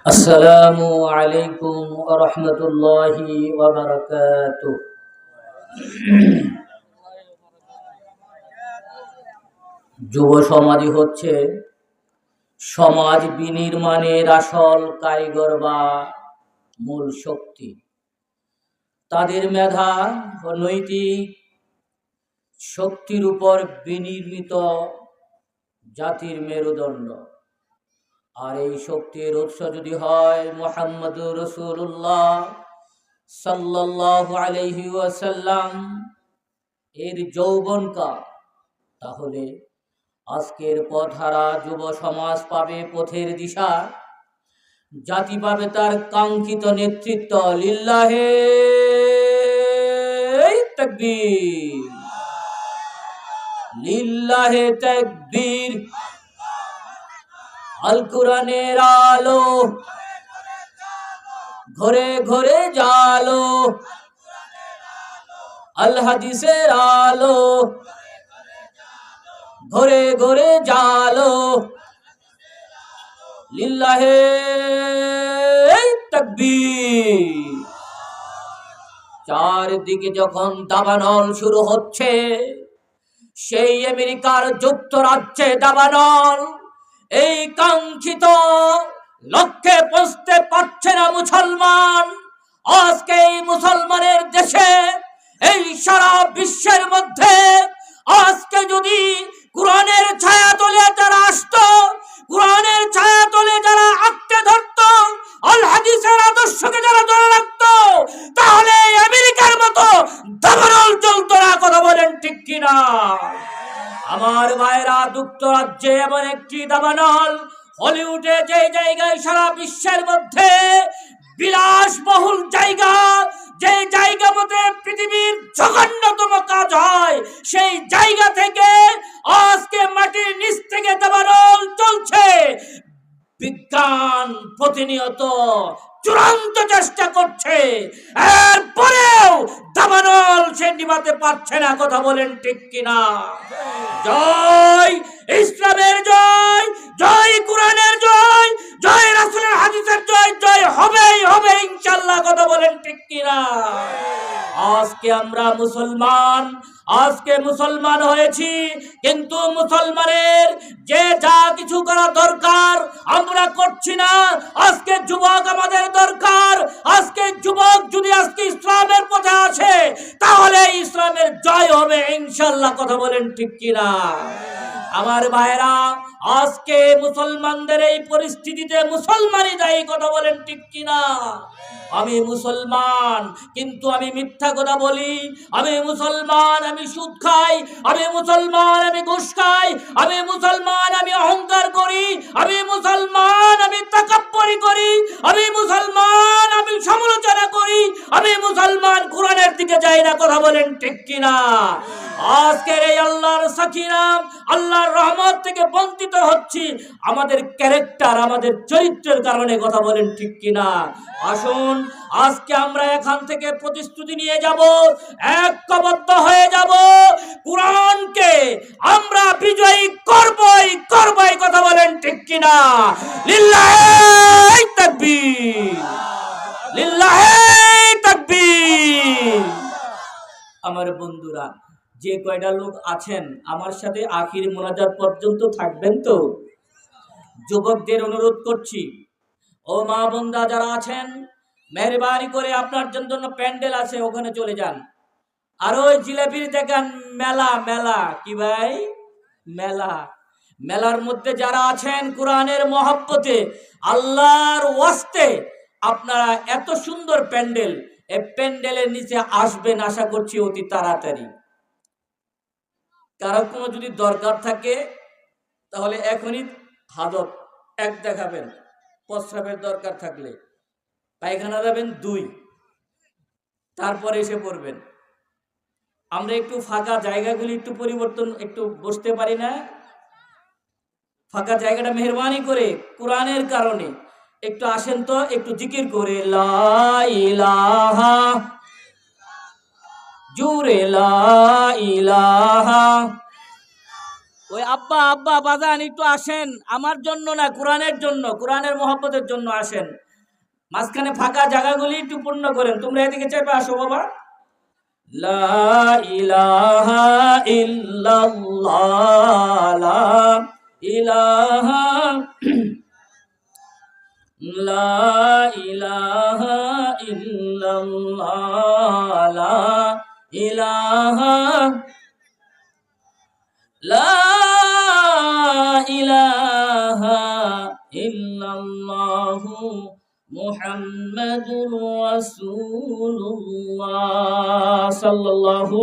আসসালামু আলাইকুম ওয়া রাহমাতুল্লাহি ওয়া বারাকাতুহু। যুব সমাজই হচ্ছে সমাজ বিনির্মাণের আসল কারিগর বা মূল শক্তি। তাদের মেধা ও নৈতিক শক্তির উপর বিনির্মিত জাতির মেরুদণ্ড। আর এই শক্তির উৎস যদি হয় মুহাম্মদুর রাসূলুল্লাহ সাল্লাল্লাহু আলাইহি ওয়াসাল্লাম এর যৌবনকাল, তাহলে আজকের পথহারা যুব সমাজ পাবে পথের দিশা, জাতি পাবে তার কাঙ্ক্ষিত নেতৃত্ব। লিল্লাহে তাকবীর, লিল্লাহে তাকবীর। আল কোরআনের আলো ঘরে ঘরে জালো, আল হাদিসের আলো ঘরে ঘরে জালো। লিল্লাহে তাকবীর। চারদিকে যখন দাবানল শুরু হচ্ছে, সেই আমেরিকার যুক্তরাজ্যে দাবানল, এই কাঙ্ক্ষিত লক্ষ্যে পৌঁছতে পারছে না মুসলমান। আজকে এই মুসলমানের দেশে, এই সারা বিশ্বের মধ্যে আজকে যদি কোরআনের ছায়া তলে যারা আসতো, কোরআনের ছায়া তলে যারা আঁকড়ে ধরতো, আল হাদিসের আদর্শকে যারা ধরে রাখতো, তাহলে আমেরিকার মতো দাবানল চলতো না। কথা বলেন ঠিক কিনা? আমার ভাইরা, যুক্তরাজ্যে এমন একটি দাবানল, হলিউডে যে জায়গায় সারা বিশ্বের মধ্যে বিলাসবহুল জায়গা, যে জায়গা মধ্যে পৃথিবীর জঘন্যতম কাজ হয়, সেই জায়গা থেকে আজকে মাটির নিচ থেকে দাবানল চলছে। বিজ্ঞান প্রতিনিয়ত চূড়ান্ত চেষ্টা করছে, এরপরেও দাবানল সে নিভাতে পারছে না। কথা বলেন ঠিক কিনা? জয় ইসলামের জয়, জয় কোরআনের জয়, জয় রাসূলের হাদিসের জয়, জয় হবেই হবে ইনশাআল্লাহ। কথা বলেন ঠিক কিনা? আজকে আমরা মুসলমান, আজকে মুসলমান হয়েছি, কিন্তু মুসলমানের যে যা কিছু করা দরকার আমরা করছি না। আজকে যুবক আমাদের দরকার। আজকে যুবক যদি আজকে ইসলামের পথে আসে, তাহলে ইসলামের জয় হবে ইনশাআল্লাহ। কথা বলেন ঠিক কিনা? আমার ভাইরা, আজকে মুসলমানদের এই পরিস্থিতিতে মুসলমানই দায়ী। কথা বলেন ঠিক কিনা? আমি মুসলমান, কিন্তু আমি মিথ্যা কথা বলি। আমি মুসলমান, আমি সুদ খাই। আমি মুসলমান, আমি ঘুষ খাই। আমি মুসলমান, আমি অহংকার করি। আমি মুসলমান, আমি তাকাব্বুরি করি। আমি মুসলমান, আমি সমালোচনা করি। আমি মুসলমান, কোরআনের দিকে যাই না। কথা বলেন ঠিক কিনা? আজকের এই আল্লাহর সাকিনাম, আল্লাহর রহমত থেকে বঞ্চিত হচ্ছি আমাদের ক্যারেক্টার, আমাদের চরিত্রের কারণে। কথা বলেন ঠিক কিনা? আসুন আজকে আমরা এখান থেকে প্রতিশ্রুতি নিয়ে যাব, ঐক্যবদ্ধ হয়ে যাব, কোরআনকে আমরা বিজয়ী করবই করবই। কথা বলেন ঠিক কিনা? লিল্লাহি তাকবীর, লিল্লাহি তাকবীর। আমার বন্ধুরা, যে কয়টা লোক আছেন আমার সাথে আখির মোনাজাত পর্যন্ত থাকবেন তো? যুবকদের অনুরোধ করছি, ও মা বোনরা যারা আছেন, মেহরবানি করে আপনার জন্য প্যান্ডেল আছে, ওখানে চলে যান। আর ওই জিলাপির দেখেন মেলা, মেলা কি ভাই? মেলা, মেলার মধ্যে যারা আছেন কোরআনের মহব্বতে, আল্লাহর ওয়াস্তে, আপনারা এত সুন্দর প্যান্ডেল, এই প্যান্ডেলের নিচে আসবেন আশা করছি অতি তাড়াতাড়ি। কারো কোনো যদি দরকার থাকে তাহলে এখনই হাদত 1 দেখাবেন, প্রস্রাবের দরকার থাকলে পায়খানা যাবেন 2, তারপরে এসে পড়বেন। আমরা একটু ফাঁকা জায়গাগুলি একটু পরিবর্তন, একটু বসতে পারি না? ফাঁকা জায়গাটা মেহরবানি করে কোরআনের কারণে একটু আসেন তো, একটু জিকির করে লা ইলাহা, জুরে লা ইলাহা, ওই আব্বা আব্বা বাজান একটু আসেন, আমার জন্য না, কোরআনের জন্য, কোরআনের মহব্বতের জন্য আসেন। মাঝখানে ফাঁকা জায়গাগুলি একটু পূর্ণ করেন। তোমরা এদিকে চেপে আসো বাবা। লা ইলাহা ইল্লাল্লাহ, লা ইলাহা, লা ইলাহা ইল্লাল্লাহ, লা ইলাহা, লা ইলাহা ইল্লাল্লাহু মুহাম্মাদুর রাসূলুল্লাহ সাল্লাল্লাহু